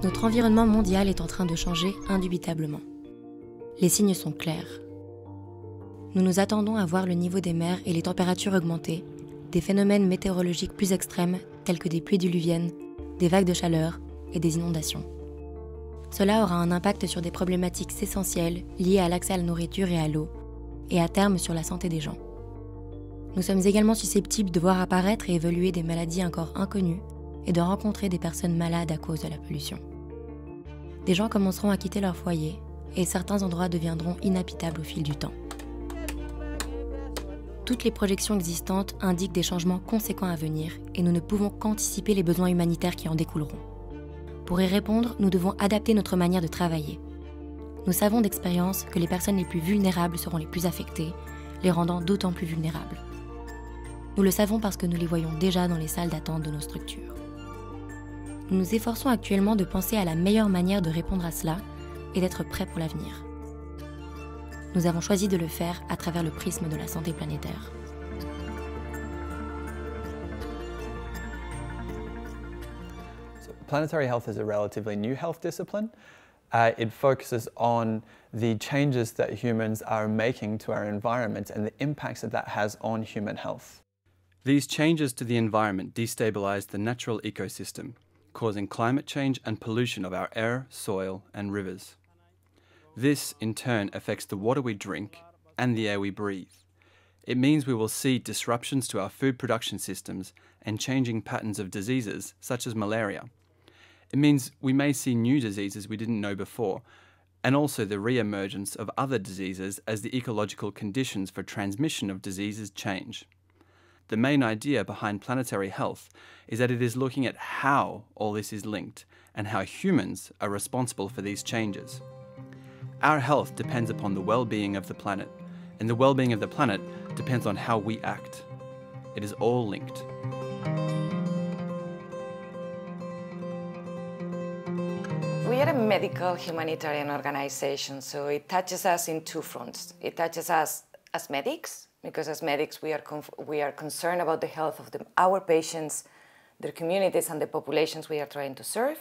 Notre environnement mondial est en train de changer indubitablement. Les signes sont clairs. Nous nous attendons à voir le niveau des mers et les températures augmenter, des phénomènes météorologiques plus extrêmes tels que des pluies diluviennes, des vagues de chaleur et des inondations. Cela aura un impact sur des problématiques essentielles liées à l'accès à la nourriture et à l'eau, et à terme sur la santé des gens. Nous sommes également susceptibles de voir apparaître et évoluer des maladies encore inconnues et de rencontrer des personnes malades à cause de la pollution. Des gens commenceront à quitter leur foyer et certains endroits deviendront inhabitables au fil du temps. Toutes les projections existantes indiquent des changements conséquents à venir et nous ne pouvons qu'anticiper les besoins humanitaires qui en découleront. Pour y répondre, nous devons adapter notre manière de travailler. Nous savons d'expérience que les personnes les plus vulnérables seront les plus affectées, les rendant d'autant plus vulnérables. Nous le savons parce que nous les voyons déjà dans les salles d'attente de nos structures. Nous nous efforçons actuellement de penser à la meilleure manière de répondre à cela et d'être prêts pour l'avenir. Nous avons choisi de le faire à travers le prisme de la santé planétaire. Planetary health is a relatively new health discipline. It focuses on the changes that humans are making to our environment and the impacts that has on human health. These changes to the environment destabilize the natural ecosystem, causing climate change and pollution of our air, soil, and rivers. This, in turn, affects the water we drink and the air we breathe. It means we will see disruptions to our food production systems and changing patterns of diseases, such as malaria. It means we may see new diseases we didn't know before, and also the re-emergence of other diseases as the ecological conditions for transmission of diseases change. The main idea behind planetary health is that it is looking at how all this is linked and how humans are responsible for these changes. Our health depends upon the well-being of the planet, and the well-being of the planet depends on how we act. It is all linked. We are a medical humanitarian organization, so it touches us in two fronts. It touches us as medics, because as medics we are concerned about the health of our patients, their communities and the populations we are trying to serve.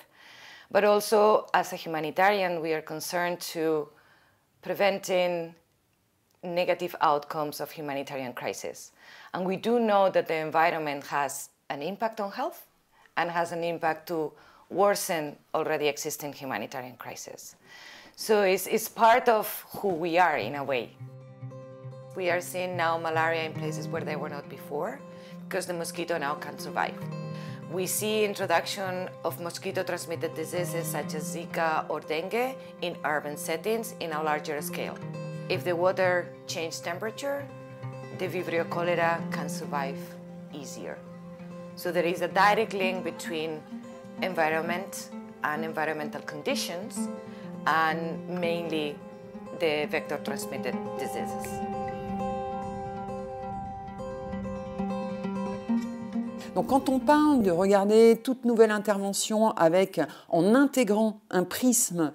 But also as a humanitarian we are concerned to preventing negative outcomes of humanitarian crisis. And we do know that the environment has an impact on health and has an impact to worsen already existing humanitarian crisis. So it's part of who we are in a way. We are seeing now malaria in places where they were not before because the mosquito now can survive. We see introduction of mosquito-transmitted diseases such as Zika or dengue in urban settings in a larger scale. If the water changes temperature, the Vibrio cholera can survive easier. So there is a direct link between environment and environmental conditions and mainly the vector-transmitted diseases. Donc quand on parle de regarder toute nouvelle intervention en intégrant un prisme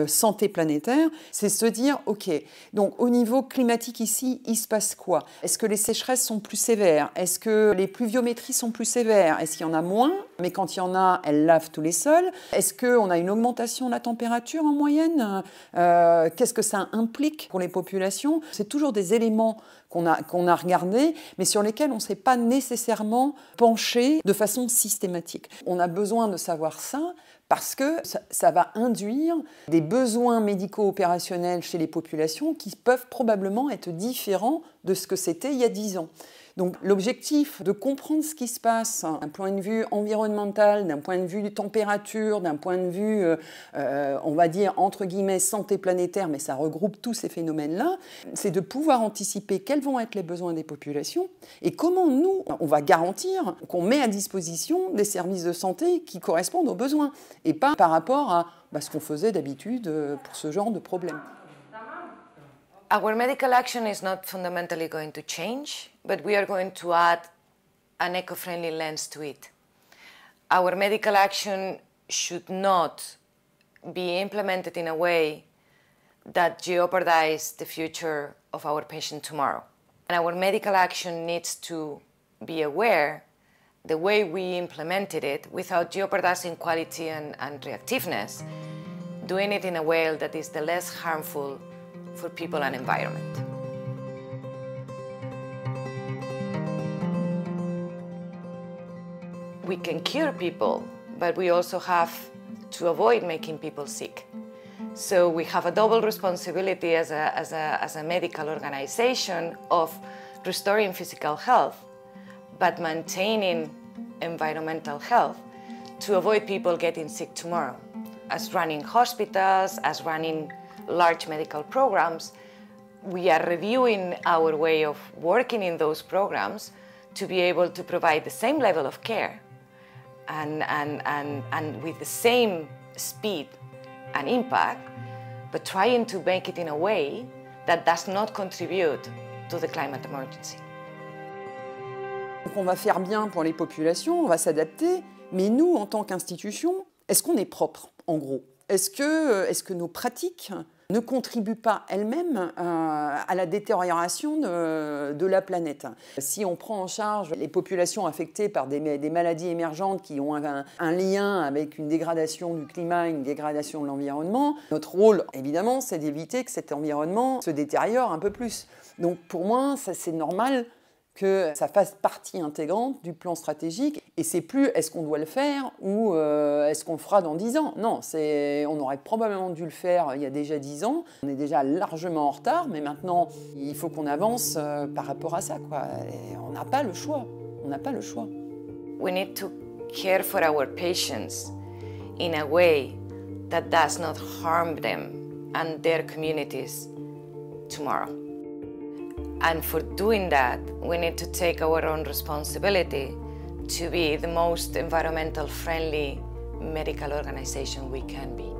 santé planétaire, c'est se dire, ok, donc au niveau climatique ici, il se passe quoi? Est-ce que les sécheresses sont plus sévères? Est-ce que les pluviométries sont plus sévères? Est-ce qu'il y en a moins? Mais quand il y en a, elles lavent tous les sols. Est-ce qu'on a une augmentation de la température en moyenne? Qu'est-ce que ça implique pour les populations? C'est toujours des éléments qu'on a regardés, mais sur lesquels on ne s'est pas nécessairement penché de façon systématique. On a besoin de savoir ça parce que ça va induire des besoins médico-opérationnels chez les populations qui peuvent probablement être différents de ce que c'était il y a 10 ans. Donc l'objectif de comprendre ce qui se passe d'un point de vue environnemental, d'un point de vue de température, d'un point de vue, on va dire, entre guillemets, santé planétaire, mais ça regroupe tous ces phénomènes-là, c'est de pouvoir anticiper quels vont être les besoins des populations et comment nous, on va garantir qu'on met à disposition des services de santé qui correspondent aux besoins et pas par rapport à ce qu'on faisait d'habitude pour ce genre de problème. Our medical action is not fundamentally going to change, but we are going to add an eco-friendly lens to it. Our medical action should not be implemented in a way that jeopardizes the future of our patient tomorrow. And our medical action needs to be aware the way we implemented it without jeopardizing quality and reactiveness, doing it in a way that is the less harmful for people and environment. We can cure people, but we also have to avoid making people sick. So we have a double responsibility as a medical organization of restoring physical health, but maintaining environmental health to avoid people getting sick tomorrow. As running hospitals, as running large medical programs, we are reviewing our way of working in those programs to be able to provide the same level of care and with the same speed and impact, but trying to make it in a way that does not contribute to the climate emergency. Donc on va faire bien pour les populations, on va s'adapter, mais nous, en tant qu'institution, est-ce qu'on est propre, en gros? Est-ce que nos pratiques ne contribuent pas elles-mêmes à la détérioration de la planète? Si on prend en charge les populations affectées par des maladies émergentes qui ont un lien avec une dégradation du climat, une dégradation de l'environnement, notre rôle, évidemment, c'est d'éviter que cet environnement se détériore un peu plus. Donc pour moi, c'est normal que ça fasse partie intégrante du plan stratégique. Et c'est plus est-ce qu'on doit le faire ou est-ce qu'on le fera dans 10 ans. Non, on aurait probablement dû le faire il y a déjà 10 ans. On est déjà largement en retard, mais maintenant, il faut qu'on avance par rapport à ça, quoi. Et on n'a pas le choix. On n'a pas le choix. We need to care for our patients in a way that does not harm them and their communities tomorrow. And for doing that, we need to take our own responsibility to be the most environmental friendly medical organization we can be.